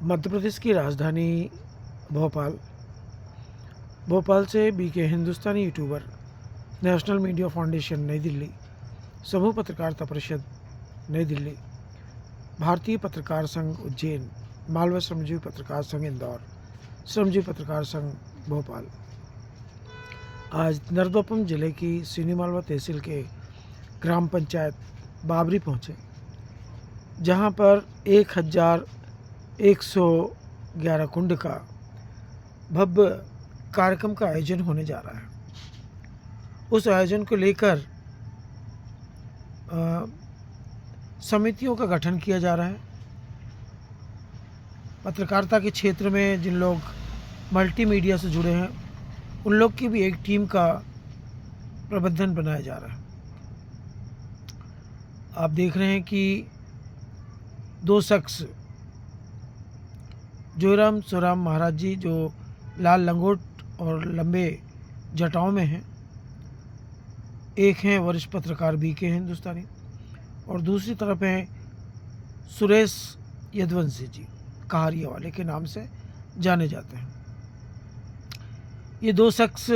मध्य प्रदेश की राजधानी भोपाल। भोपाल से बीके हिंदुस्तानी यूट्यूबर, नेशनल मीडिया फाउंडेशन नई दिल्ली, समूह पत्रकारिता परिषद नई दिल्ली, भारतीय पत्रकार संघ उज्जैन, मालवा श्रमजीवी पत्रकार संघ इंदौर, श्रमजीवी पत्रकार संघ भोपाल आज नर्मदापुरम जिले की सीनी मालवा तहसील के ग्राम पंचायत बाबरी पहुँचे, जहाँ पर 1111 कुंड का भव्य कार्यक्रम का आयोजन होने जा रहा है। उस आयोजन को लेकर समितियों का गठन किया जा रहा है। पत्रकारिता के क्षेत्र में जिन लोग मल्टीमीडिया से जुड़े हैं, उन लोग की भी एक टीम का प्रबंधन बनाया जा रहा है। आप देख रहे हैं कि दो शख्स, जोराम सोराम महाराज जी, जो लाल लंगोट और लंबे जटाओं में हैं, एक हैं वरिष्ठ पत्रकार बीके हिंदुस्तानी और दूसरी तरफ हैं सुरेश यदुवंशी जी, कहारिया वाले के नाम से जाने जाते हैं। ये दो शख्स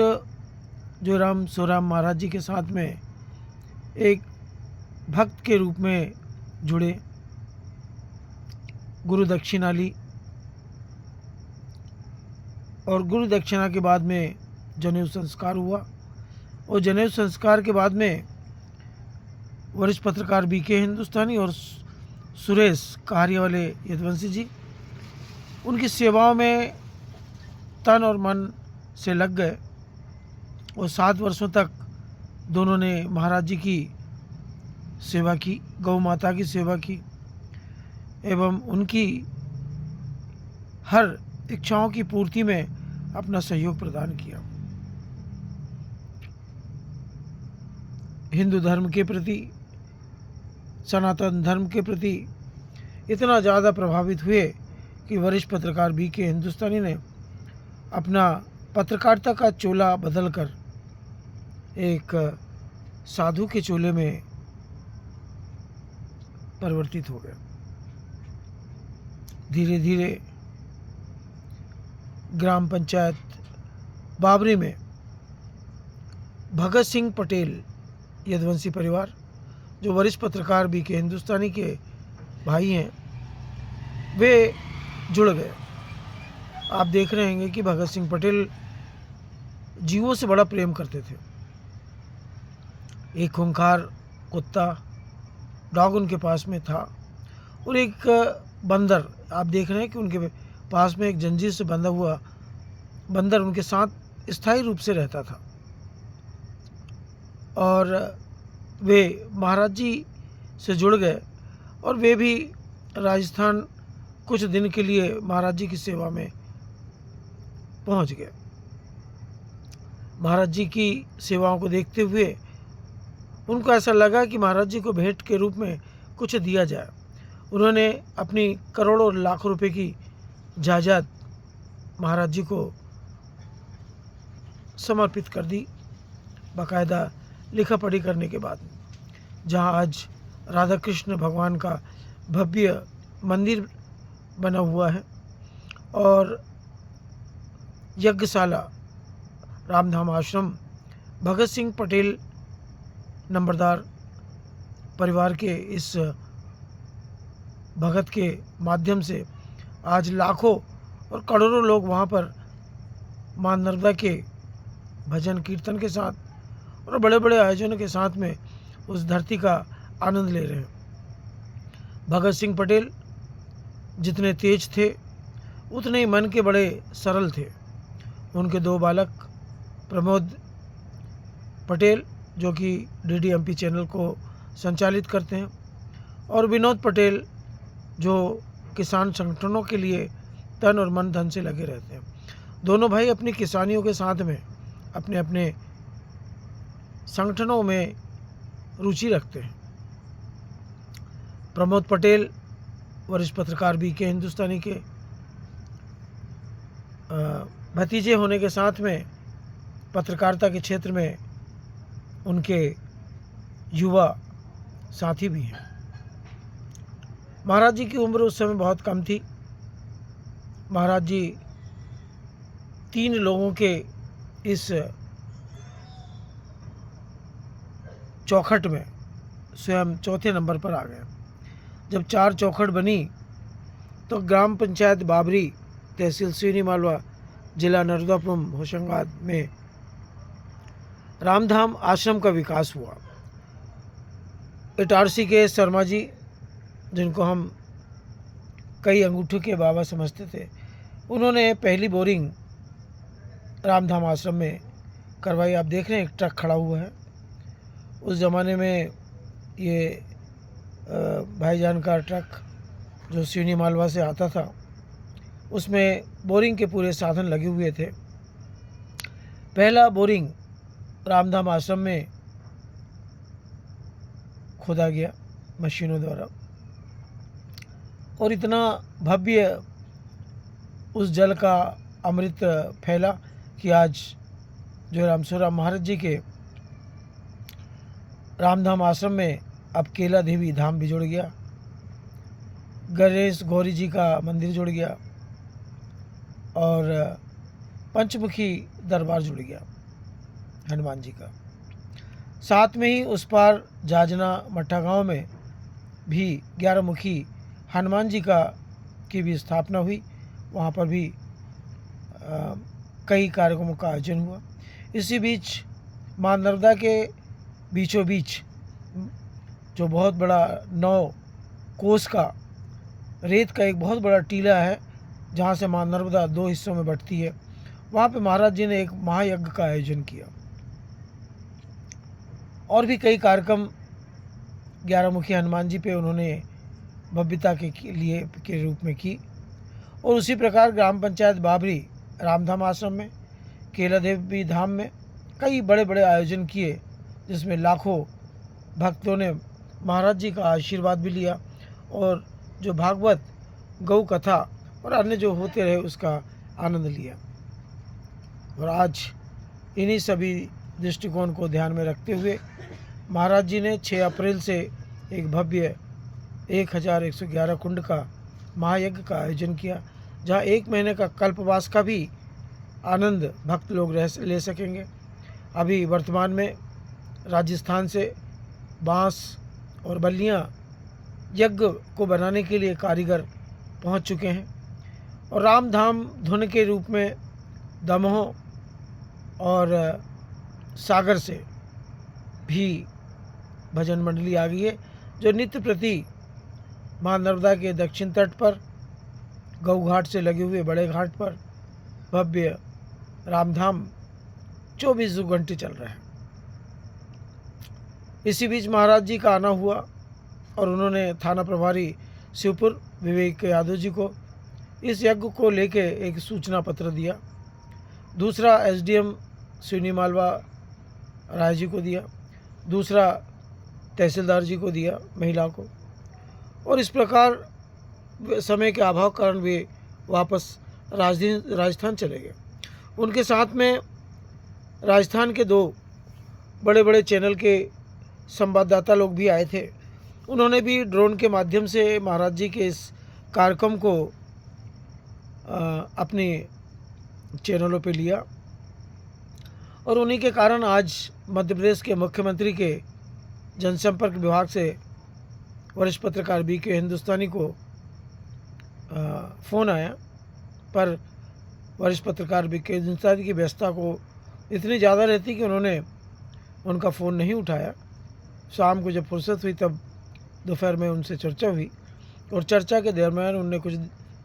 जोराम सोराम महाराज जी के साथ में एक भक्त के रूप में जुड़े, गुरु दक्षिणा ली और गुरु दक्षिणा के बाद में जनेऊ संस्कार हुआ और जनेऊ संस्कार के बाद में वरिष्ठ पत्रकार बीके हिंदुस्तानी और सुरेश कहारिया वाले यदुवंशी जी उनकी सेवाओं में तन और मन से लग गए और 7 वर्षों तक दोनों ने महाराज जी की सेवा की, गौ माता की सेवा की एवं उनकी हर इच्छाओं की पूर्ति में अपना सहयोग प्रदान किया। हिंदू धर्म के प्रति, सनातन धर्म के प्रति इतना ज़्यादा प्रभावित हुए कि वरिष्ठ पत्रकार बीके हिंदुस्तानी ने अपना पत्रकारिता का चोला बदलकर एक साधु के चोले में परिवर्तित हो गए। धीरे धीरे ग्राम पंचायत बाबरी में भगत सिंह पटेल यदुवंशी परिवार, जो वरिष्ठ पत्रकार बीके हिंदुस्तानी के भाई हैं, वे जुड़ गए। आप देख रहे हैं कि भगत सिंह पटेल जीवों से बड़ा प्रेम करते थे। एक खूंखार कुत्ता डॉग उनके पास में था और एक बंदर, आप देख रहे हैं कि उनके पास में एक जंजीर से बंधा हुआ बंदर उनके साथ स्थायी रूप से रहता था। और वे महाराज जी से जुड़ गए और वे भी राजस्थान कुछ दिन के लिए महाराज जी की सेवा में पहुंच गए। महाराज जी की सेवाओं को देखते हुए उनको ऐसा लगा कि महाराज जी को भेंट के रूप में कुछ दिया जाए। उन्होंने अपनी करोड़ों और लाखों रुपए की जायदाद महाराज जी को समर्पित कर दी, बाकायदा लिखा पढ़ी करने के बाद, जहां आज राधा कृष्ण भगवान का भव्य मंदिर बना हुआ है और यज्ञशाला, रामधाम आश्रम भगत सिंह पटेल नंबरदार परिवार के इस भगत के माध्यम से आज लाखों और करोड़ों लोग वहाँ पर मां नर्मदा के भजन कीर्तन के साथ और बड़े बड़े आयोजनों के साथ में उस धरती का आनंद ले रहे हैं। भगत सिंह पटेल जितने तेज थे उतने ही मन के बड़े सरल थे। उनके 2 बालक, प्रमोद पटेल जो कि DDMP चैनल को संचालित करते हैं और विनोद पटेल जो किसान संगठनों के लिए तन और मन धन से लगे रहते हैं। दोनों भाई अपनी किसानियों के साथ में अपने अपने संगठनों में रुचि रखते हैं। प्रमोद पटेल वरिष्ठ पत्रकार बीके हिंदुस्तानी के भतीजे होने के साथ में पत्रकारिता के क्षेत्र में उनके युवा साथी भी हैं। महाराज जी की उम्र उस समय बहुत कम थी महाराज जी 3 लोगों के इस चौखट में स्वयं चौथे नंबर पर आ गए। जब 4 चौखट बनी तो ग्राम पंचायत बाबरी, तहसील सिवनी मालवा, जिला नर्मदापुरम होशंगाबाद में रामधाम आश्रम का विकास हुआ। इटारसी के शर्मा जी, जिनको हम कई अंगूठों के बाबा समझते थे, उन्होंने पहली बोरिंग रामधाम आश्रम में करवाई। आप देख रहे हैं एक ट्रक खड़ा हुआ है। उस ज़माने में ये भाईजान का ट्रक जो सिवनी मालवा से आता था, उसमें बोरिंग के पूरे साधन लगे हुए थे। पहला बोरिंग रामधाम आश्रम में खोदा गया मशीनों द्वारा, और इतना भव्य उस जल का अमृत फैला कि आज जो रामसोराम महाराज जी के रामधाम आश्रम में अब केला देवी धाम भी जुड़ गया, गणेश गौरी जी का मंदिर जुड़ गया और पंचमुखी दरबार जुड़ गया हनुमान जी का। साथ में ही उस पार जाजना मट्ठा गांव में भी 11 मुखी हनुमान जी की भी स्थापना हुई। वहाँ पर भी कई कार्यक्रमों का आयोजन हुआ। इसी बीच माँ नर्मदा के बीचों बीच जो बहुत बड़ा 9 कोस का रेत का एक बहुत बड़ा टीला है, जहाँ से माँ नर्मदा 2 हिस्सों में बंटती है, वहाँ पे महाराज जी ने एक महायज्ञ का आयोजन किया। और भी कई कार्यक्रम 11 मुखी हनुमान जी पे उन्होंने भव्यता के रूप में की। और उसी प्रकार ग्राम पंचायत बाबरी रामधाम आश्रम में, केला देवी धाम में कई बड़े बड़े आयोजन किए, जिसमें लाखों भक्तों ने महाराज जी का आशीर्वाद भी लिया और जो भागवत, गौ कथा और अन्य जो होते रहे उसका आनंद लिया। और आज इन्हीं सभी दृष्टिकोण को ध्यान में रखते हुए महाराज जी ने 6 अप्रैल से एक भव्य 1111 कुंड का महायज्ञ का आयोजन किया, जहाँ 1 महीने का कल्पवास का भी आनंद भक्त लोग ले सकेंगे। अभी वर्तमान में राजस्थान से बांस और बल्लियाँ यज्ञ को बनाने के लिए कारीगर पहुंच चुके हैं। और रामधाम धुन के रूप में दमोह और सागर से भी भजन मंडली आ गई है, जो नित्य प्रति माँ नर्मदा के दक्षिण तट पर गौ घाट से लगे हुए बड़े घाट पर भव्य रामधाम 24 घंटे चल रहा है। इसी बीच महाराज जी का आना हुआ और उन्होंने थाना प्रभारी शिवपुर विवेक यादव जी को इस यज्ञ को लेके एक सूचना पत्र दिया। दूसरा एसडीएम सिवनी मालवा राय जी को दिया, दूसरा तहसीलदार जी को दिया महिला को। और इस प्रकार समय के अभाव कारण वे वापस राजस्थान चले गए। उनके साथ में राजस्थान के 2 बड़े बड़े चैनल के संवाददाता लोग भी आए थे। उन्होंने भी ड्रोन के माध्यम से महाराज जी के इस कार्यक्रम को अपने चैनलों पे लिया। और उन्हीं के कारण आज मध्य प्रदेश के मुख्यमंत्री के जनसंपर्क विभाग से वरिष्ठ पत्रकार बीके हिंदुस्तानी को फ़ोन आया, पर वरिष्ठ पत्रकार बीके हिंदुस्तानी की व्यस्तता को इतनी ज़्यादा रहती कि उन्होंने उनका फ़ोन नहीं उठाया। शाम को जब फुर्सत हुई तब दोपहर में उनसे चर्चा हुई और चर्चा के दरमियान उनने कुछ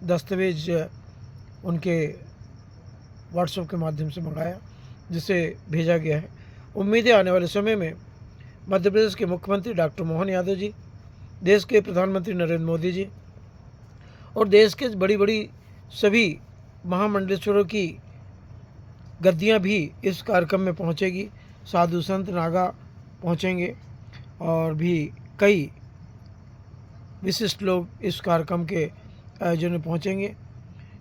दस्तावेज उनके व्हाट्सएप के माध्यम से मंगाया, जिसे भेजा गया है। उम्मीद है आने वाले समय में मध्य प्रदेश के मुख्यमंत्री डॉक्टर मोहन यादव जी, देश के प्रधानमंत्री नरेंद्र मोदी जी और देश के बड़ी बड़ी सभी महामंडलेश्वरों की गद्दियाँ भी इस कार्यक्रम में पहुँचेगी। साधु संत नागा पहुँचेंगे और भी कई विशिष्ट लोग इस कार्यक्रम के आयोजन में पहुँचेंगे।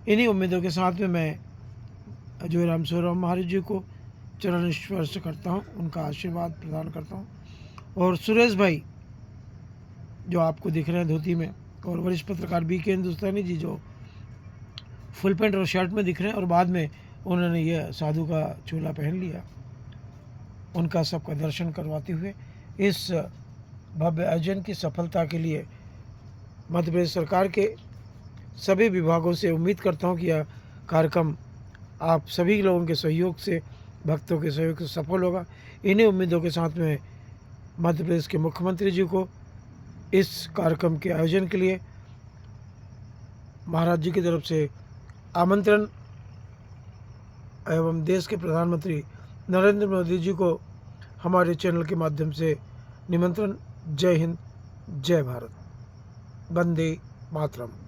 इन्हीं उम्मीदों के साथ में मैं जो रामसोराम महाराज जी को चरण स्पर्श करता हूँ, उनका आशीर्वाद प्रदान करता हूँ। और सुरेश भाई जो आपको दिख रहे हैं धोती में, और वरिष्ठ पत्रकार बीके हिंदुस्तानी जी जो फुल पैंट और शर्ट में दिख रहे हैं और बाद में उन्होंने यह साधु का चोला पहन लिया। उनका सबका दर्शन करवाते हुए इस भव्य आयोजन की सफलता के लिए मध्य प्रदेश सरकार के सभी विभागों से उम्मीद करता हूँ कि यह कार्यक्रम आप सभी लोगों के सहयोग से, भक्तों के सहयोग से सफल होगा। इन्हीं उम्मीदों के साथ में मध्य प्रदेश के मुख्यमंत्री जी को इस कार्यक्रम के आयोजन के लिए महाराज जी की तरफ से आमंत्रण एवं देश के प्रधानमंत्री नरेंद्र मोदी जी को हमारे चैनल के माध्यम से निमंत्रण। जय हिंद, जय भारत, वंदे मातरम।